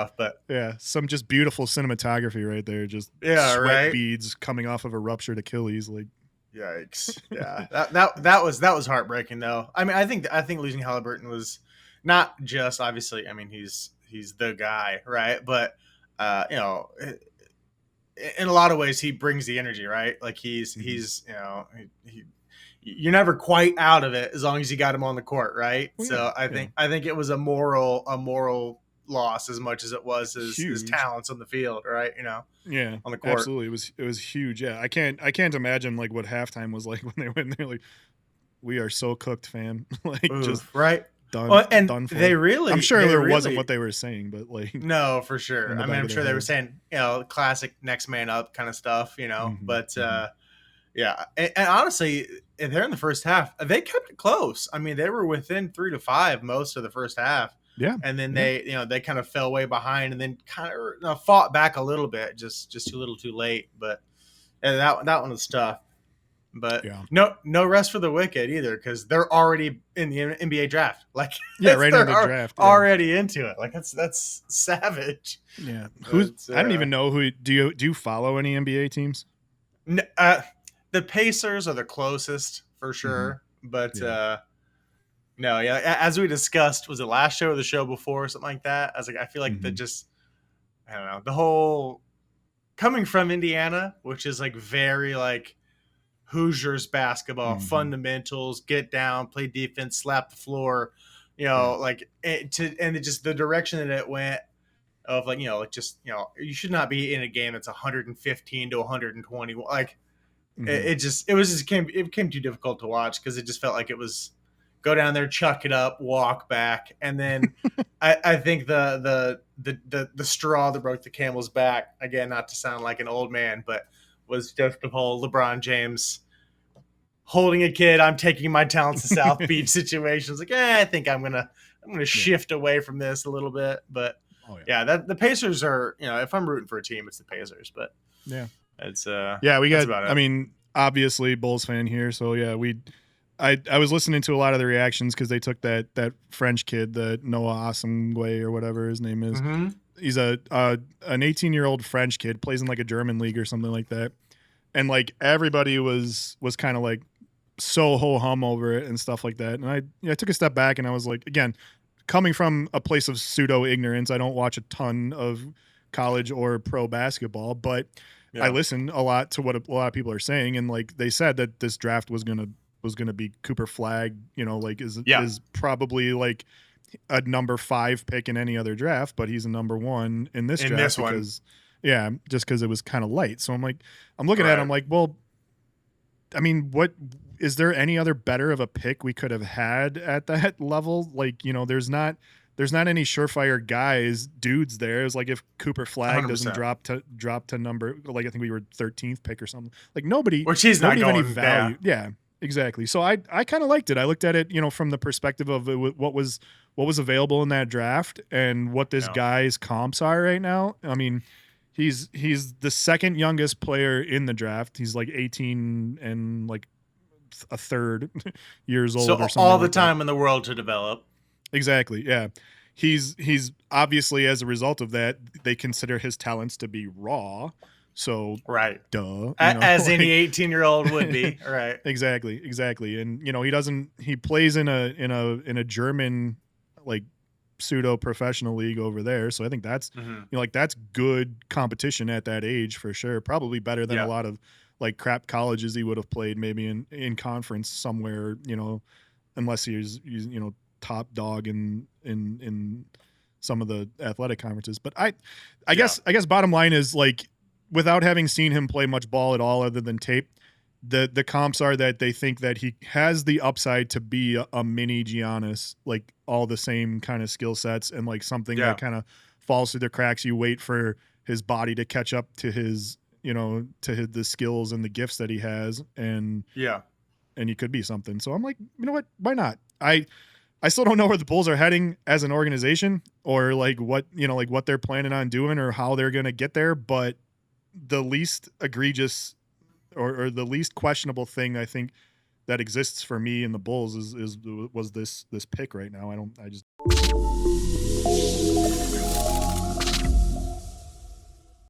stuff. But yeah, some just beautiful cinematography right there. Just yeah, sweat right. beads coming off of a ruptured Achilles. Like, Yikes. Yeah. That was heartbreaking though. I mean, I think losing Halliburton was not just obviously, I mean, he's the guy, right? But you know, in a lot of ways he brings the energy, right? Like he's you know, you're never quite out of it as long as you got him on the court, right? well, So yeah, I think it was a moral loss as much as it was his huge. talents on the field, right? You know, Yeah, on the court. absolutely. It was huge. Yeah, I can't imagine like what halftime was like when they went there. Like, we are so cooked, fam. Like, just Oof, right. done, Well, and done for. I'm sure they there wasn't what really they were saying, but like no, for in sure. the I mean, back I'm of their sure they were heads. saying, you know, classic next man up kind of stuff, you know. Hmm. But Hmm. yeah, and honestly, they're in the first half. They kept it close. I mean, they were within 3 to 5 most of the first half, Yeah, and then yeah, they, you know, they kind of fell way behind, and then kind of fought back a little bit, just too little, too late. But and that one was tough. But yeah, no rest for the wicked either, because they're already in the NBA draft. Like yeah. Right into they're the draft. Yeah, already into it. Like that's savage. yeah. Who's? But I don't even know who. Do you follow any NBA teams? the Pacers are the closest for Hmm. sure. But Yeah. no, yeah, as we discussed, was it last show or the show before, or something like that? I was like, I feel like Hmm. I don't know, the whole coming from Indiana, which is like very like Hoosiers basketball Hmm. fundamentals, get down, play defense, slap the floor, you Yeah. know, like just the direction that it went of like, you know, like just, you know, you should not be in a game that's 115 to 120. Like Hmm. it became too difficult to watch because it just felt like it was go down there, chuck it up, walk back, and then I think the straw that broke the camel's back, again, not to sound like an old man, but was just the whole LeBron James holding a kid, I'm taking my talents to South Beach situations. Like, I think I'm gonna Yeah. shift away from this a little bit. But Oh yeah. yeah, that the Pacers are, you know, if I'm rooting for a team, it's the Pacers. But Yeah. it's Yeah. We that's got. about I it. mean, obviously Bulls fan here, so yeah, we. I was listening to a lot of the reactions because they took that French kid, the Noah Osengwe or whatever his name is. Mm-hmm. He's an 18-year-old French kid, plays in like a German league or something like that, and like everybody was kind of like so ho hum over it and stuff like that. And I took a step back and I was like, again, coming from a place of pseudo ignorance, I don't watch a ton of college or pro basketball, but I Yeah. listen a lot to what a lot of people are saying, and like they said that this draft was gonna be Cooper Flag, you know, like Yeah. is probably like a number 5 pick in any other draft, but he's a number 1 in this In draft this one. because yeah, just because it was kind of light. So I'm like, I'm looking at it, Right. I'm like, well, I mean, what is there any other better of a pick we could have had at that level? Like, you know, there's not any surefire guys, dudes there. It's like if Cooper Flag doesn't 100%. drop to number, like I think we were 13th pick or something. Like Which he's not nobody of any going. Yeah. value. Yeah, exactly. So I kind of liked it. I looked at it, you know, from the perspective of what was available in that draft and what this Yeah. guy's comps are right now. I mean, he's the second youngest player in the draft. He's like 18 and like a third years So old or something all the like that. time in the world to develop. Exactly. Yeah. He's obviously, as a result of that, they consider his talents to be raw. So Right. duh, you know, As any like 18-year-old would be. Right. exactly. And you know, he plays in a German like pseudo professional league over there. So I think that's, Mm-hmm. you know, like that's good competition at that age for sure. Probably better than a Yeah. lot of like crap colleges he would have played maybe in conference somewhere, you know, unless he's you know, top dog in some of the athletic conferences. But Yeah. I guess bottom line is like without having seen him play much ball at all other than tape, the comps are that they think that he has the upside to be a mini Giannis, like all the same kind of skill sets and like something that Yeah. kind of falls through the cracks. You wait for his body to catch up to his, you know, the skills and the gifts that he has, Yeah. and he could be something. So I'm like, you know what? Why not? I still don't know where the Bulls are heading as an organization or like what, you know, like what they're planning on doing or how they're going to get there. But the least egregious or the least questionable thing I think that exists for me in the Bulls was this pick right now. I just